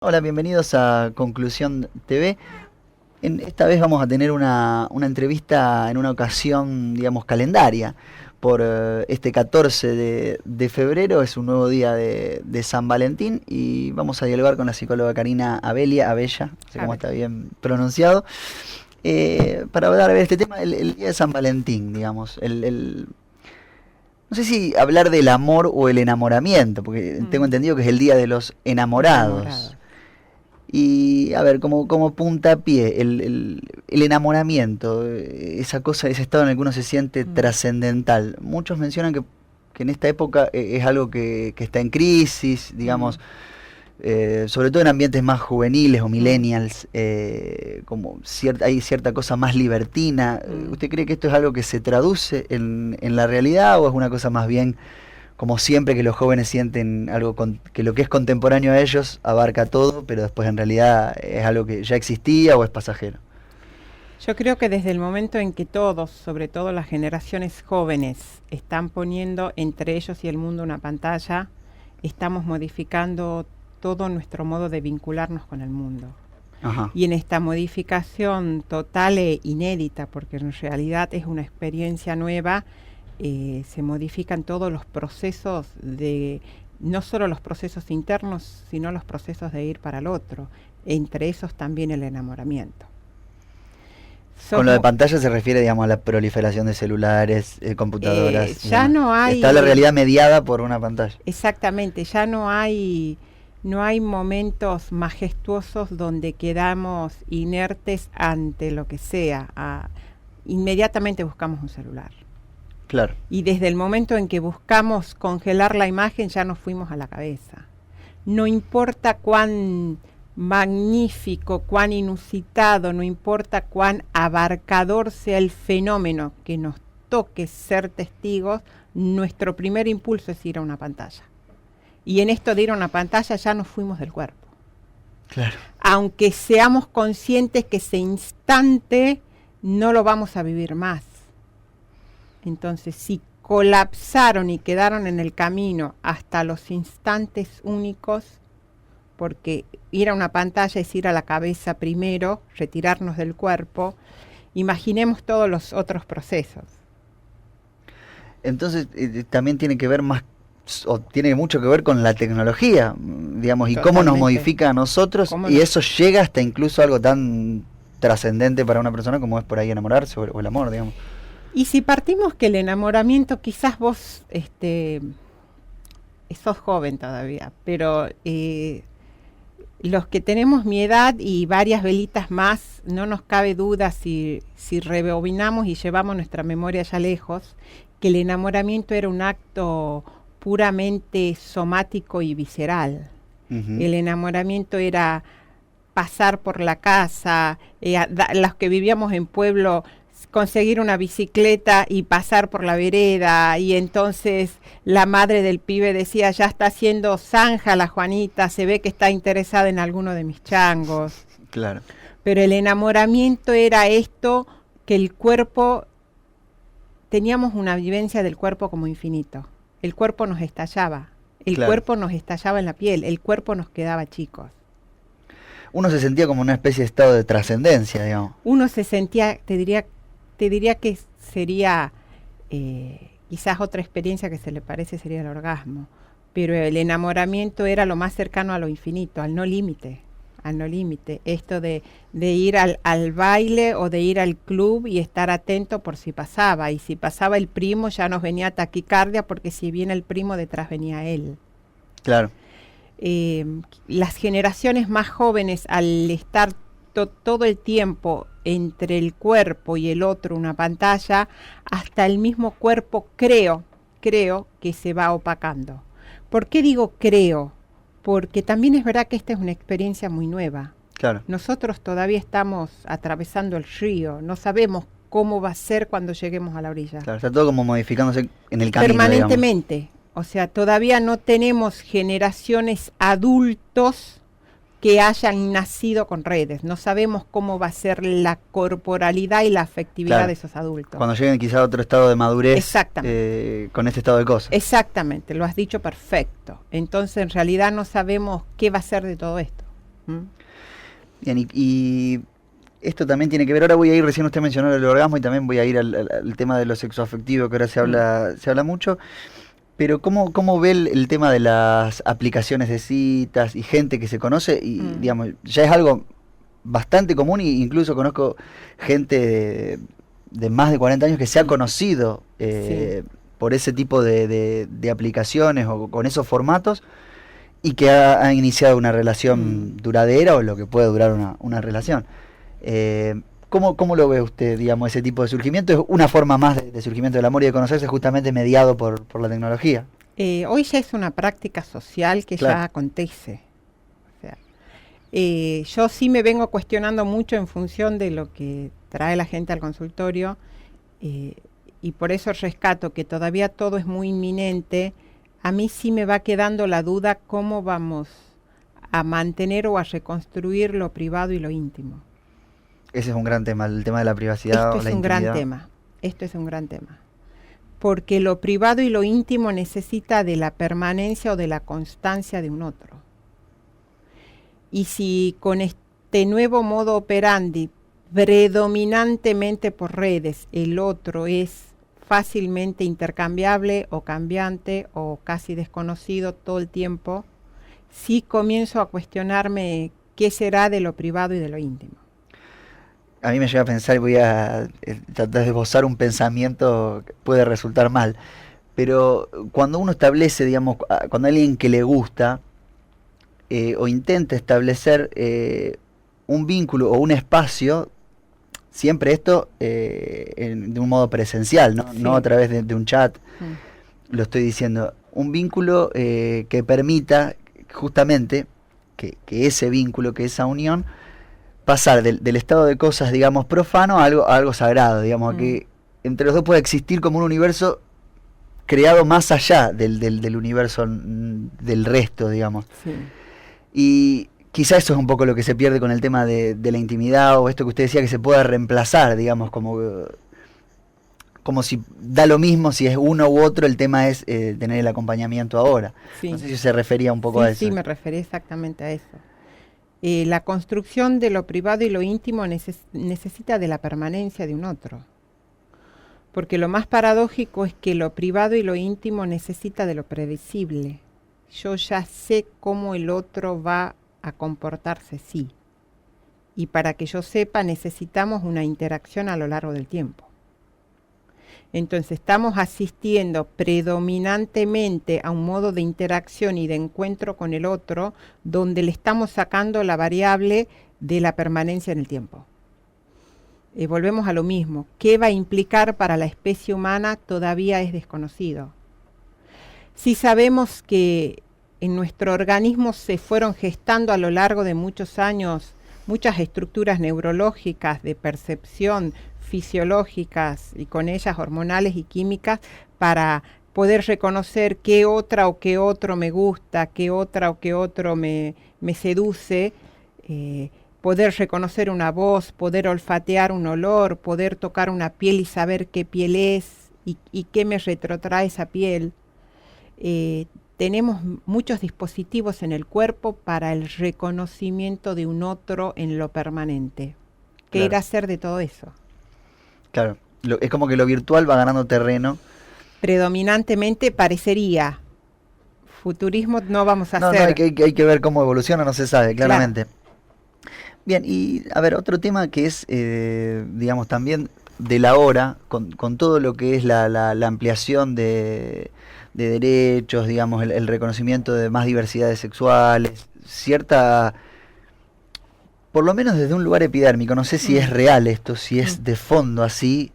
Hola, bienvenidos a Conclusión TV. Esta vez vamos a tener una entrevista en una ocasión, digamos, calendaria. Por este 14 de febrero es un nuevo día de San Valentín y vamos a dialogar con la psicóloga Karina Abella, no sé cómo está bien pronunciado, para hablar de este tema, el día de San Valentín, digamos, no sé si hablar del amor o el enamoramiento, porque tengo entendido que es el día de los enamorados. Y a ver, como puntapié, el enamoramiento, esa cosa, ese estado en el que uno se siente trascendental. Muchos mencionan que en esta época es algo que está en crisis, digamos, sobre todo en ambientes más juveniles o millennials, hay cierta cosa más libertina. ¿Usted cree que esto es algo que se traduce en la realidad o es una cosa más bien como siempre que los jóvenes sienten algo que lo que es contemporáneo a ellos abarca todo, pero después en realidad es algo que ya existía o es pasajero? Yo creo que desde el momento en que todos, sobre todo las generaciones jóvenes, están poniendo entre ellos y el mundo una pantalla, estamos modificando todo nuestro modo de vincularnos con el mundo. Ajá. Y en esta modificación total e inédita, porque en realidad es una experiencia nueva, se modifican todos los procesos no solo los procesos internos, sino los procesos de ir para el otro, entre esos también el enamoramiento. Con lo de pantalla se refiere, digamos, a la proliferación de celulares, computadoras. Ya no hay... Está la realidad mediada por una pantalla. Exactamente, ya no hay momentos majestuosos donde quedamos inertes ante lo que sea. Inmediatamente buscamos un celular. Claro. Y desde el momento en que buscamos congelar la imagen ya nos fuimos a la cabeza. No importa cuán magnífico, cuán inusitado, no importa cuán abarcador sea el fenómeno que nos toque ser testigos, nuestro primer impulso es ir a una pantalla. Y en esto de ir a una pantalla ya nos fuimos del cuerpo. Claro. Aunque seamos conscientes que ese instante no lo vamos a vivir más. Entonces, si colapsaron y quedaron en el camino hasta los instantes únicos, porque ir a una pantalla es ir a la cabeza primero, retirarnos del cuerpo, imaginemos todos los otros procesos. Entonces, también tiene que ver más, o tiene mucho que ver con la tecnología, digamos, y cómo nos modifica a nosotros, y eso llega hasta incluso algo tan trascendente para una persona como es por ahí enamorarse o el amor, digamos. Y si partimos que el enamoramiento, quizás vos sos joven todavía, pero los que tenemos mi edad y varias velitas más, no nos cabe duda si rebobinamos y llevamos nuestra memoria allá lejos, que el enamoramiento era un acto puramente somático y visceral. El enamoramiento era pasar por la casa, los que vivíamos en pueblo, conseguir una bicicleta y pasar por la vereda, y entonces la madre del pibe decía, ya está haciendo zanja la Juanita, se ve que está interesada en alguno de mis changos. Claro. Pero el enamoramiento era esto, que el cuerpo, teníamos una vivencia del cuerpo como infinito. El cuerpo nos estallaba, cuerpo nos estallaba en la piel, el cuerpo nos quedaba chicos. Uno se sentía como una especie de estado de trascendencia, digamos. Uno se sentía, te diría que sería quizás otra experiencia que se le parece sería el orgasmo, pero el enamoramiento era lo más cercano a lo infinito, al no límite, esto de ir al baile o de ir al club y estar atento por si pasaba, y si pasaba el primo ya nos venía taquicardia, porque si viene el primo detrás venía él. Claro. Las generaciones más jóvenes, al estar todo el tiempo entre el cuerpo y el otro una pantalla, hasta el mismo cuerpo creo que se va opacando. ¿Por qué digo creo? Porque también es verdad que esta es una experiencia muy nueva. Claro. Nosotros todavía estamos atravesando el río, no sabemos cómo va a ser cuando lleguemos a la orilla. Claro, está todo como modificándose en el camino, permanentemente, digamos. O sea, todavía no tenemos generaciones adultos que hayan nacido con redes. No sabemos cómo va a ser la corporalidad y la afectividad de esos adultos. Cuando lleguen quizá a otro estado de madurez, con este estado de cosas. Exactamente, lo has dicho perfecto. Entonces, en realidad no sabemos qué va a ser de todo esto. Bien, y esto también tiene que ver, ahora voy a ir, recién usted mencionó el orgasmo y también voy a ir al tema de lo sexoafectivo, que ahora se habla mucho, pero ¿cómo ve el tema de las aplicaciones de citas y gente que se conoce? Y digamos, ya es algo bastante común, e incluso conozco gente de más de 40 años que se ha conocido por ese tipo de aplicaciones o con esos formatos, y que ha iniciado una relación duradera o lo que puede durar una relación. ¿Cómo lo ve usted, digamos, ese tipo de surgimiento? ¿Es una forma más de surgimiento del amor y de conocerse, justamente mediado por la tecnología? Hoy ya es una práctica social que ya acontece. O sea, yo sí me vengo cuestionando mucho en función de lo que trae la gente al consultorio, y por eso rescato que todavía todo es muy inminente. A mí sí me va quedando la duda cómo vamos a mantener o a reconstruir lo privado y lo íntimo. Ese es un gran tema, el tema de la privacidad. Esto es un gran tema. Porque lo privado y lo íntimo necesita de la permanencia o de la constancia de un otro. Y si con este nuevo modo operandi, predominantemente por redes, el otro es fácilmente intercambiable o cambiante o casi desconocido todo el tiempo, sí comienzo a cuestionarme qué será de lo privado y de lo íntimo. A mí me llega a pensar, y voy a tratar de esbozar un pensamiento que puede resultar mal, pero cuando uno establece, digamos, cuando hay alguien que le gusta, o intenta establecer un vínculo o un espacio, siempre esto de un modo presencial, ¿no? No a través de un chat, lo estoy diciendo, un vínculo que permita justamente que ese vínculo, que esa unión, pasar del estado de cosas, digamos, profano a algo sagrado, digamos, que entre los dos puede existir como un universo creado más allá del universo del resto, digamos. Sí. Y quizá eso es un poco lo que se pierde con el tema de la intimidad, o esto que usted decía, que se pueda reemplazar, digamos, como si da lo mismo si es uno u otro, el tema es tener el acompañamiento ahora. Sí. No sé si se refería un poco a eso. Sí, me refería exactamente a eso. La construcción de lo privado y lo íntimo necesita de la permanencia de un otro. Porque lo más paradójico es que lo privado y lo íntimo necesita de lo previsible. Yo ya sé cómo el otro va a comportarse, sí. Y para que yo sepa necesitamos una interacción a lo largo del tiempo. Entonces estamos asistiendo predominantemente a un modo de interacción y de encuentro con el otro donde le estamos sacando la variable de la permanencia en el tiempo. Volvemos a lo mismo. ¿Qué va a implicar para la especie humana? Todavía es desconocido. Si sabemos que en nuestro organismo se fueron gestando a lo largo de muchos años muchas estructuras neurológicas de percepción, fisiológicas y con ellas hormonales y químicas para poder reconocer qué otra o qué otro me gusta, qué otra o qué otro me seduce, poder reconocer una voz, poder olfatear un olor, poder tocar una piel y saber qué piel es y qué me retrotrae esa piel. Tenemos muchos dispositivos en el cuerpo para el reconocimiento de un otro en lo permanente. ¿Qué irá a ser de todo eso? Claro, es como que lo virtual va ganando terreno. Predominantemente parecería. Futurismo no vamos a hacer. No, hay que ver cómo evoluciona, no se sabe, claramente. Claro. Bien, y a ver, otro tema que es, digamos, también de la hora, con todo lo que es la ampliación de derechos, digamos, el reconocimiento de más diversidades sexuales, cierta... Por lo menos desde un lugar epidérmico, no sé si es real esto, si es de fondo así,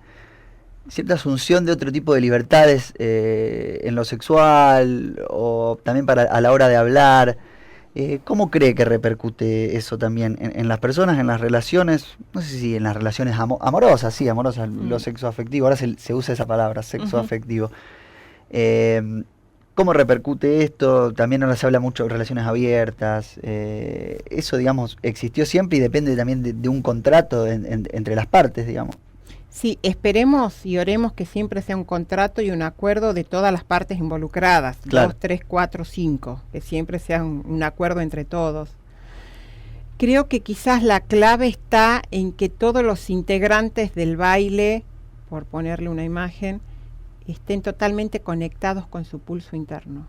cierta asunción de otro tipo de libertades en lo sexual o también a la hora de hablar. ¿Cómo cree que repercute eso también en las personas, en las relaciones? No sé si en las relaciones amorosas, sí, amorosas, lo sexoafectivo, ahora se usa esa palabra, sexoafectivo. ¿Cómo repercute esto? También ahora se habla mucho de relaciones abiertas. Eso, digamos, existió siempre y depende también de un contrato entre las partes, digamos. Sí, esperemos y oremos que siempre sea un contrato y un acuerdo de todas las partes involucradas. Claro. 2, 3, 4, 5. Que siempre sea un acuerdo entre todos. Creo que quizás la clave está en que todos los integrantes del baile, por ponerle una imagen, estén totalmente conectados con su pulso interno.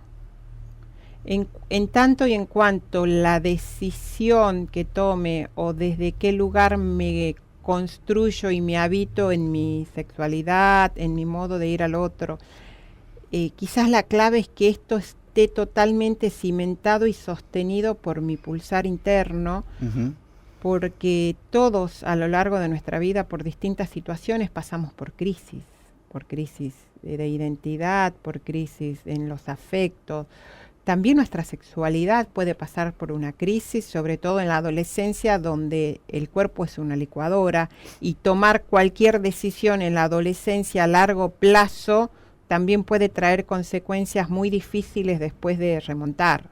En tanto y en cuanto la decisión que tome o desde qué lugar me construyo y me habito en mi sexualidad, en mi modo de ir al otro, quizás la clave es que esto esté totalmente cimentado y sostenido por mi pulsar interno, porque todos a lo largo de nuestra vida, por distintas situaciones, pasamos por crisis de identidad, por crisis en los afectos. También nuestra sexualidad puede pasar por una crisis, sobre todo en la adolescencia, donde el cuerpo es una licuadora, y tomar cualquier decisión en la adolescencia a largo plazo también puede traer consecuencias muy difíciles después de remontar.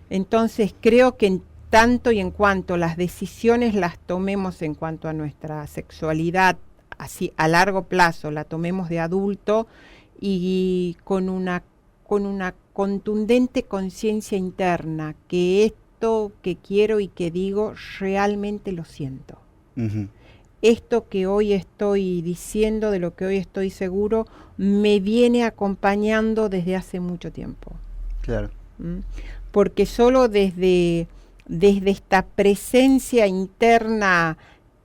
Entonces creo que en tanto y en cuanto las decisiones las tomemos en cuanto a nuestra sexualidad, así a largo plazo, la tomemos de adulto y con una contundente conciencia interna, que esto que quiero y que digo realmente lo siento. Esto que hoy estoy diciendo, de lo que hoy estoy seguro, me viene acompañando desde hace mucho tiempo. Claro. Porque solo desde esta presencia interna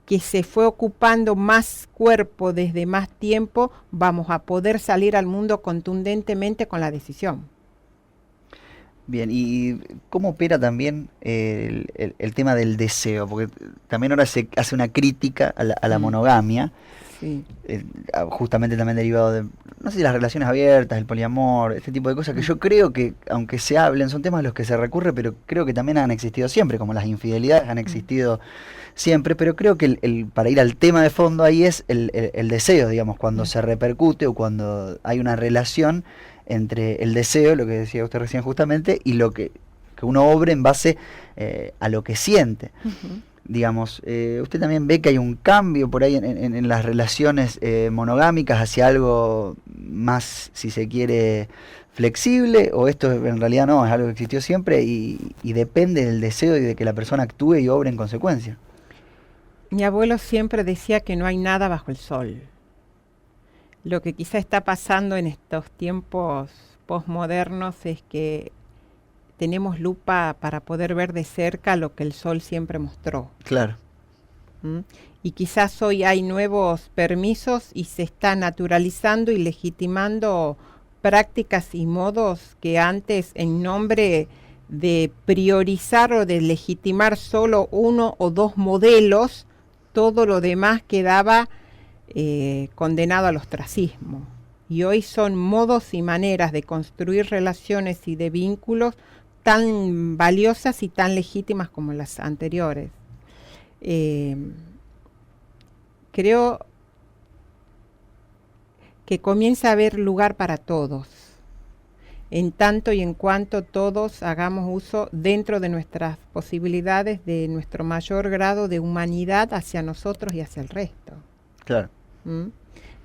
que se fue ocupando más cuerpo desde más tiempo, vamos a poder salir al mundo contundentemente con la decisión. Bien, ¿y cómo opera también el tema del deseo? Porque también ahora se hace una crítica a la monogamia, Sí. Justamente también derivado de, no sé si las relaciones abiertas, el poliamor, este tipo de cosas que yo creo que, aunque se hablen, son temas a los que se recurre, pero creo que también han existido siempre, como las infidelidades han existido siempre, pero creo que para ir al tema de fondo ahí es el deseo, digamos, cuando se repercute o cuando hay una relación entre el deseo, lo que decía usted recién justamente, y lo que uno obre en base a lo que siente. Digamos, ¿usted también ve que hay un cambio por ahí en las relaciones monogámicas hacia algo más, si se quiere, flexible? ¿O esto en realidad no, es algo que existió siempre y depende del deseo y de que la persona actúe y obre en consecuencia? Mi abuelo siempre decía que no hay nada bajo el sol. Lo que quizá está pasando en estos tiempos posmodernos es que tenemos lupa para poder ver de cerca lo que el sol siempre mostró. Claro. Y quizás hoy hay nuevos permisos y se está naturalizando y legitimando prácticas y modos que antes, en nombre de priorizar o de legitimar solo uno o dos modelos, todo lo demás quedaba condenado al ostracismo. Y hoy son modos y maneras de construir relaciones y de vínculos tan valiosas y tan legítimas como las anteriores. Creo que comienza a haber lugar para todos, en tanto y en cuanto todos hagamos uso dentro de nuestras posibilidades de nuestro mayor grado de humanidad hacia nosotros y hacia el resto. Claro.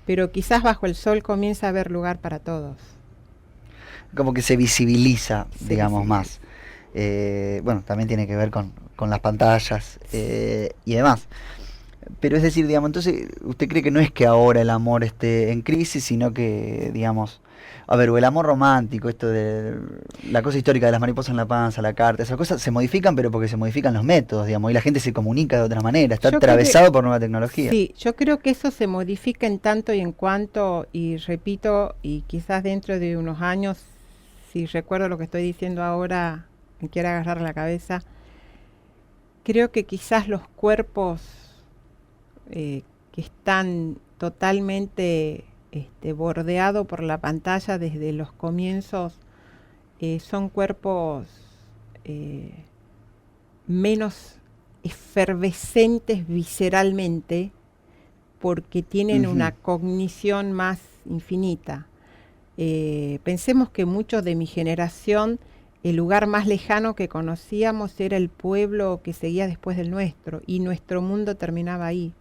Pero quizás bajo el sol comienza a haber lugar para todos. Como que se visibiliza, digamos, más. Bueno, también tiene que ver con las pantallas y demás. Pero es decir, digamos, entonces, ¿usted cree que no es que ahora el amor esté en crisis, sino que, digamos, a ver, o el amor romántico, esto de la cosa histórica de las mariposas en la panza, la carta, esas cosas se modifican, pero porque se modifican los métodos, digamos, y la gente se comunica de otra manera, está atravesado por nueva tecnología? Sí, yo creo que eso se modifica en tanto y en cuanto, y repito, y quizás dentro de unos años, si recuerdo lo que estoy diciendo ahora, me quiera agarrar la cabeza, creo que quizás los cuerpos que están totalmente bordeados por la pantalla desde los comienzos son cuerpos menos efervescentes visceralmente porque tienen una cognición más infinita. Pensemos que muchos de mi generación, el lugar más lejano que conocíamos era el pueblo que seguía después del nuestro, y nuestro mundo terminaba ahí.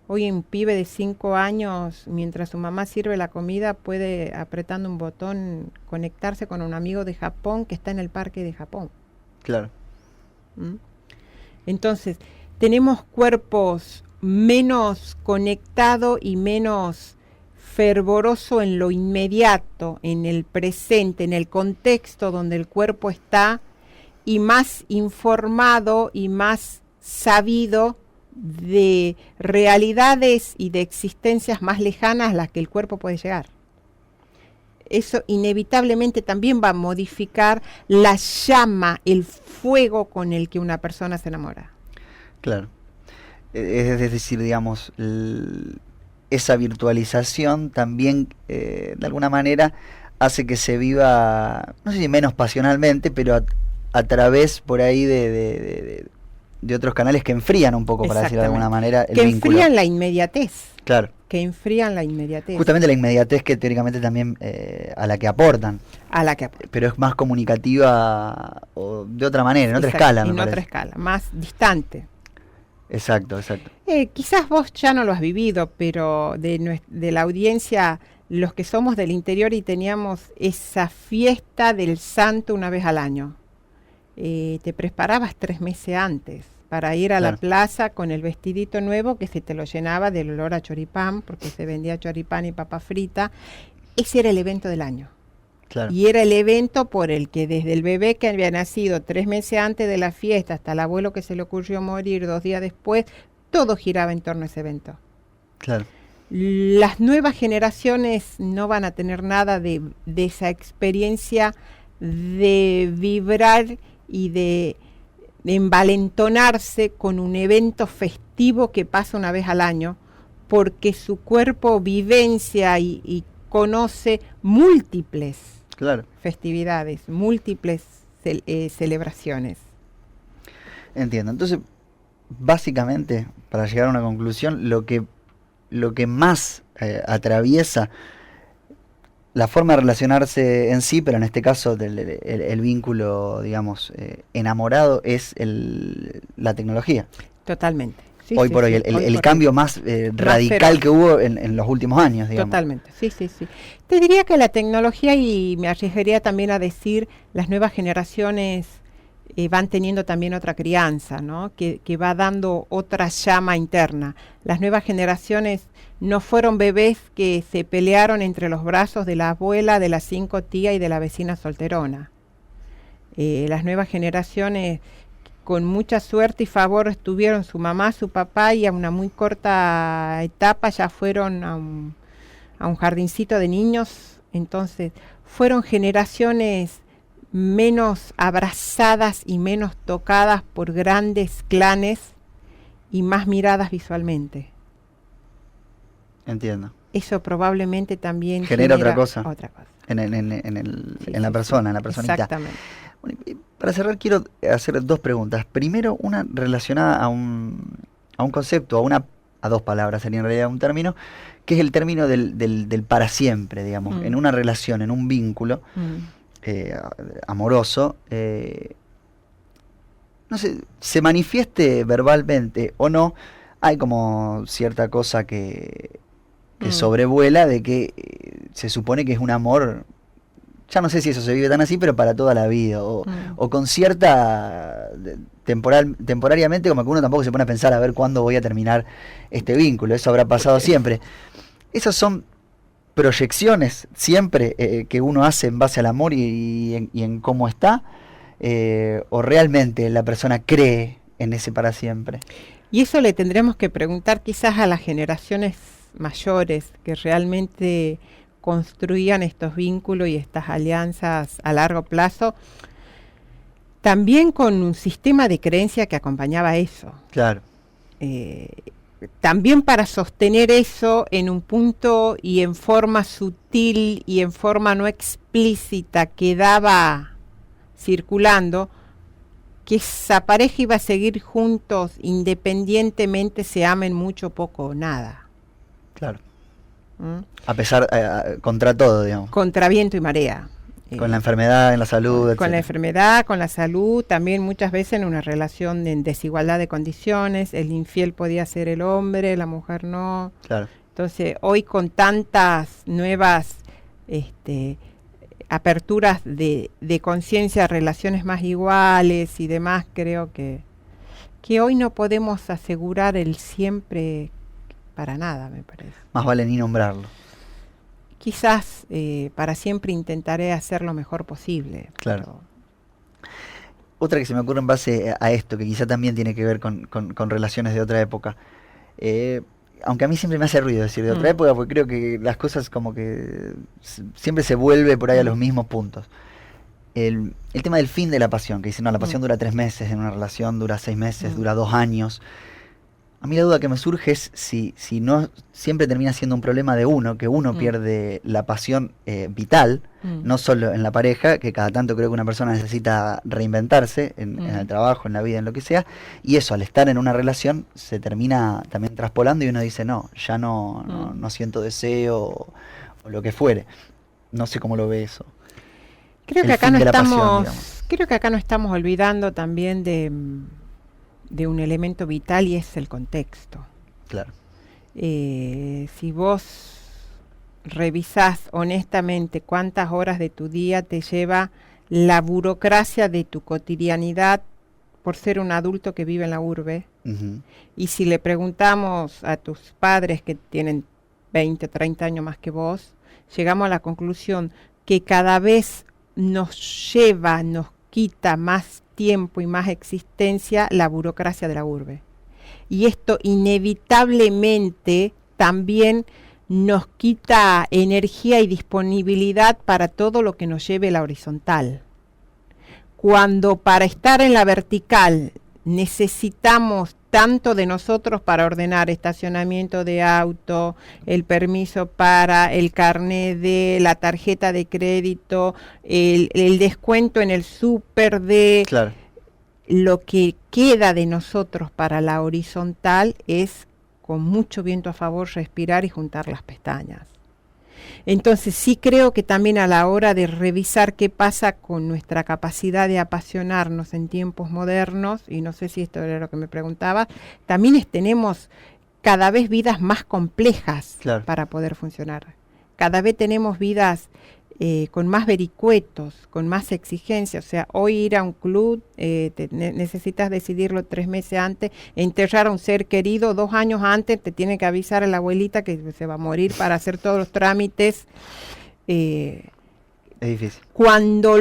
Hoy un pibe de 5 años, mientras su mamá sirve la comida, puede, apretando un botón, conectarse con un amigo de Japón que está en el parque de Japón. Claro. Entonces, tenemos cuerpos menos conectados y menos fervoroso en lo inmediato, en el presente, en el contexto donde el cuerpo está, y más informado y más sabido de realidades y de existencias más lejanas a las que el cuerpo puede llegar. Eso inevitablemente también va a modificar la llama, el fuego con el que una persona se enamora. Claro. Es decir, digamos, esa virtualización también, de alguna manera, hace que se viva, no sé si menos pasionalmente, pero a través por ahí de otros canales que enfrían un poco, para decirlo de alguna manera, el que vínculo. Enfrían la inmediatez. Claro. Que enfrían la inmediatez. Justamente la inmediatez que teóricamente también a la que aportan. A la que aportan. Pero es más comunicativa o de otra manera, en otra escala. En otra escala, más distante. Exacto, exacto. Quizás vos ya no lo has vivido, pero de la audiencia, los que somos del interior y teníamos esa fiesta del santo una vez al año, te preparabas 3 meses antes para ir a la plaza con el vestidito nuevo que se te lo llenaba del olor a choripán, porque se vendía choripán y papa frita. Ese era el evento del año. Claro. Y era el evento por el que desde el bebé que había nacido 3 meses antes de la fiesta hasta el abuelo que se le ocurrió morir 2 días después, todo giraba en torno a ese evento. Claro. Las nuevas generaciones no van a tener nada de esa experiencia de vibrar y de envalentonarse con un evento festivo que pasa una vez al año, porque su cuerpo vivencia y conoce múltiples festividades, múltiples celebraciones. Entiendo. Entonces, básicamente, para llegar a una conclusión, lo que más atraviesa la forma de relacionarse en sí, pero en este caso el vínculo, digamos, enamorado, es la tecnología. Totalmente. Sí, hoy por hoy, el cambio más radical que hubo en los últimos años, digamos. Totalmente, sí. Te diría que la tecnología, y me arriesgaría también a decir, las nuevas generaciones van teniendo también otra crianza, ¿no? Que va dando otra llama interna. Las nuevas generaciones no fueron bebés que se pelearon entre los brazos de la abuela, de las 5 tías y de la vecina solterona. Las nuevas generaciones, con mucha suerte y favor, tuvieron su mamá, su papá, y a una muy corta etapa ya fueron a un jardincito de niños. Entonces fueron generaciones menos abrazadas y menos tocadas por grandes clanes y más miradas visualmente. Entiendo. Eso probablemente también genera otra cosa. En la persona, en la personita. Exactamente. Bueno, para cerrar quiero hacer 2 preguntas. Primero, una relacionada a un concepto, a 2 palabras, sería en realidad un término, que es el término del para siempre, digamos, en una relación, en un vínculo amoroso, no sé, se manifieste verbalmente o no, hay como cierta cosa que sobrevuela de que se supone que es un amor. Ya no sé si eso se vive tan así, pero para toda la vida, o con cierta temporariamente, como que uno tampoco se pone a pensar a ver cuándo voy a terminar este vínculo. Eso habrá pasado siempre. Esas son proyecciones siempre que uno hace en base al amor y en cómo está, o realmente la persona cree en ese para siempre. Y eso le tendremos que preguntar quizás a las generaciones mayores que realmente construían estos vínculos y estas alianzas a largo plazo, también con un sistema de creencia que acompañaba eso. Claro. También para sostener eso en un punto y en forma sutil y en forma no explícita quedaba circulando que esa pareja iba a seguir juntos independientemente se amen mucho, poco o nada. Claro. A pesar, contra todo, digamos. Contra viento y marea. Con la enfermedad, en la salud, etc. Con la enfermedad, con la salud, también muchas veces en una relación en desigualdad de condiciones, el infiel podía ser el hombre, la mujer no. Claro. Entonces, hoy con tantas nuevas aperturas de conciencia, relaciones más iguales y demás, creo que que hoy no podemos asegurar el siempre para nada, me parece. Más vale ni nombrarlo. Quizás para siempre intentaré hacer lo mejor posible. Claro. Pero... Otra que se me ocurre en base a esto, que quizá también tiene que ver con relaciones de otra época. Aunque a mí siempre me hace ruido decir de otra época, porque creo que las cosas como que siempre se vuelve por ahí a los mismos puntos. El tema del fin de la pasión, que dicen, no, la pasión dura 3 meses, en una relación dura 6 meses, dura 2 años. A mí la duda que me surge es si no siempre termina siendo un problema de uno, que uno pierde la pasión vital, no solo en la pareja, que cada tanto creo que una persona necesita reinventarse en el trabajo, en la vida, en lo que sea, y eso, al estar en una relación, se termina también traspolando y uno dice, no, ya no siento deseo o lo que fuere. No sé cómo lo ve eso. Creo que acá no estamos olvidando también de un elemento vital, y es el contexto. Claro. Si vos revisás honestamente cuántas horas de tu día te lleva la burocracia de tu cotidianidad por ser un adulto que vive en la urbe, y si le preguntamos a tus padres que tienen 20, 30 años más que vos, llegamos a la conclusión que cada vez nos quita más tiempo y más existencia la burocracia de la urbe. Y esto inevitablemente también nos quita energía y disponibilidad para todo lo que nos lleve la horizontal. Cuando para estar en la vertical necesitamos tanto de nosotros para ordenar estacionamiento de auto, el permiso para el carnet de la tarjeta de crédito, el descuento en el súper de... Claro. Lo que queda de nosotros para la horizontal es, con mucho viento a favor, respirar y juntar las pestañas. Entonces sí creo que también a la hora de revisar qué pasa con nuestra capacidad de apasionarnos en tiempos modernos, y no sé si esto era lo que me preguntaba, también tenemos cada vez vidas más complejas para poder funcionar. Cada vez tenemos vidas con más vericuetos, con más exigencias. O sea, hoy ir a un club, necesitas decidirlo 3 meses antes, enterrar a un ser querido 2 años antes, te tiene que avisar a la abuelita que se va a morir para hacer todos los trámites. Es difícil. Cuando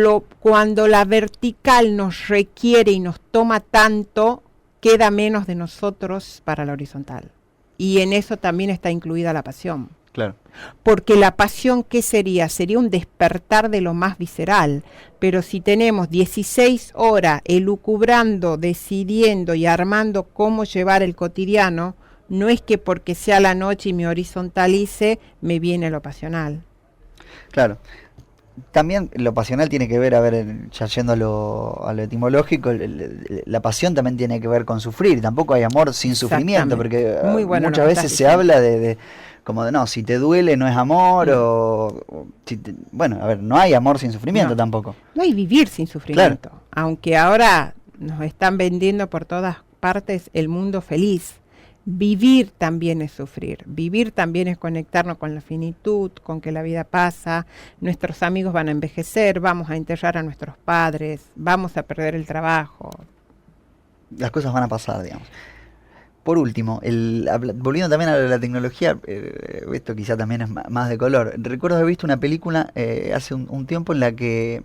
la vertical nos requiere y nos toma tanto, queda menos de nosotros para la horizontal. Y en eso también está incluida la pasión. Claro. Porque la pasión, ¿qué sería? Sería un despertar de lo más visceral. Pero si tenemos 16 horas elucubrando, decidiendo y armando cómo llevar el cotidiano, no es que porque sea la noche y me horizontalice, me viene lo pasional. Claro. También lo pasional tiene que ver, ya yendo a lo etimológico, la pasión también tiene que ver con sufrir. Tampoco hay amor sin sufrimiento, porque muchas veces se habla como de, no, si te duele no es amor, no hay amor sin sufrimiento tampoco. No hay vivir sin sufrimiento, aunque ahora nos están vendiendo por todas partes el mundo feliz. Vivir también es sufrir, vivir también es conectarnos con la finitud, con que la vida pasa, nuestros amigos van a envejecer, vamos a enterrar a nuestros padres, vamos a perder el trabajo. Las cosas van a pasar, digamos. Por último, volviendo también a la tecnología, esto quizá también es más de color. Recuerdo haber visto una película hace un tiempo en la que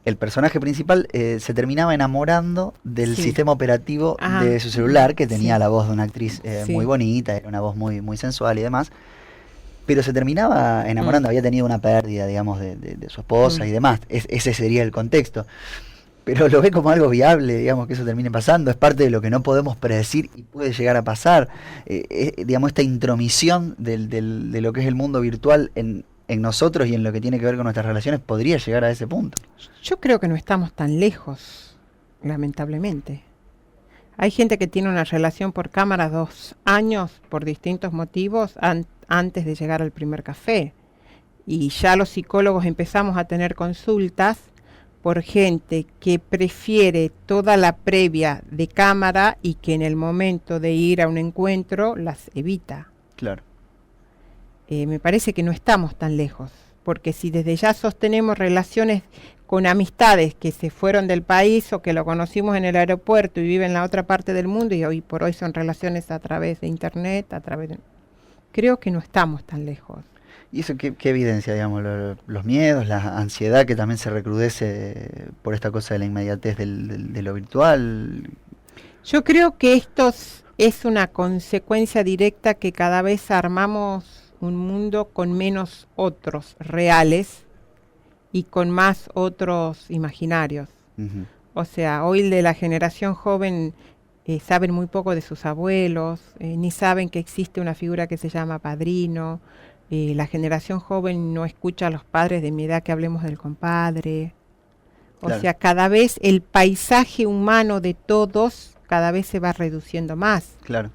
el personaje principal se terminaba enamorando del sistema operativo de su celular, que tenía la voz de una actriz muy bonita, era una voz muy, muy sensual y demás, pero se terminaba enamorando, había tenido una pérdida, digamos, de su esposa y demás. Ese sería el contexto. Pero lo ve como algo viable, digamos, que eso termine pasando, es parte de lo que no podemos predecir y puede llegar a pasar. Digamos, esta intromisión de lo que es el mundo virtual en nosotros y en lo que tiene que ver con nuestras relaciones podría llegar a ese punto. Yo creo que no estamos tan lejos, lamentablemente. Hay gente que tiene una relación por cámara 2 años por distintos motivos antes de llegar al primer café. Y ya los psicólogos empezamos a tener consultas por gente que prefiere toda la previa de cámara y que en el momento de ir a un encuentro las evita. Claro. Me parece que no estamos tan lejos, porque si desde ya sostenemos relaciones con amistades que se fueron del país o que lo conocimos en el aeropuerto y viven en la otra parte del mundo y hoy por hoy son relaciones a través de internet, creo que no estamos tan lejos. ¿Y eso qué evidencia, digamos, los miedos, la ansiedad que también se recrudece por esta cosa de la inmediatez de lo virtual? Yo creo que esto es una consecuencia directa que cada vez armamos un mundo con menos otros reales y con más otros imaginarios. Uh-huh. O sea, hoy de la generación joven saben muy poco de sus abuelos, ni saben que existe una figura que se llama padrino. La generación joven no escucha a los padres de mi edad que hablemos del compadre. O sea, cada vez el paisaje humano de todos cada vez se va reduciendo más. Claro.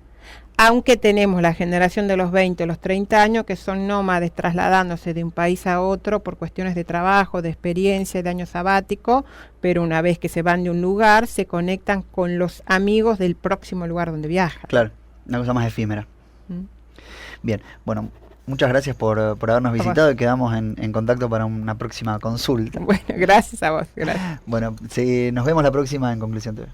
Aunque tenemos la generación de los 20, los 30 años que son nómades trasladándose de un país a otro por cuestiones de trabajo, de experiencia, de año sabático, pero una vez que se van de un lugar se conectan con los amigos del próximo lugar donde viajan. Claro, una cosa más efímera. Bien, bueno, muchas gracias por habernos visitado y quedamos en contacto para una próxima consulta. Bueno, gracias a vos. Gracias. Bueno, nos vemos la próxima en Conclusión TV.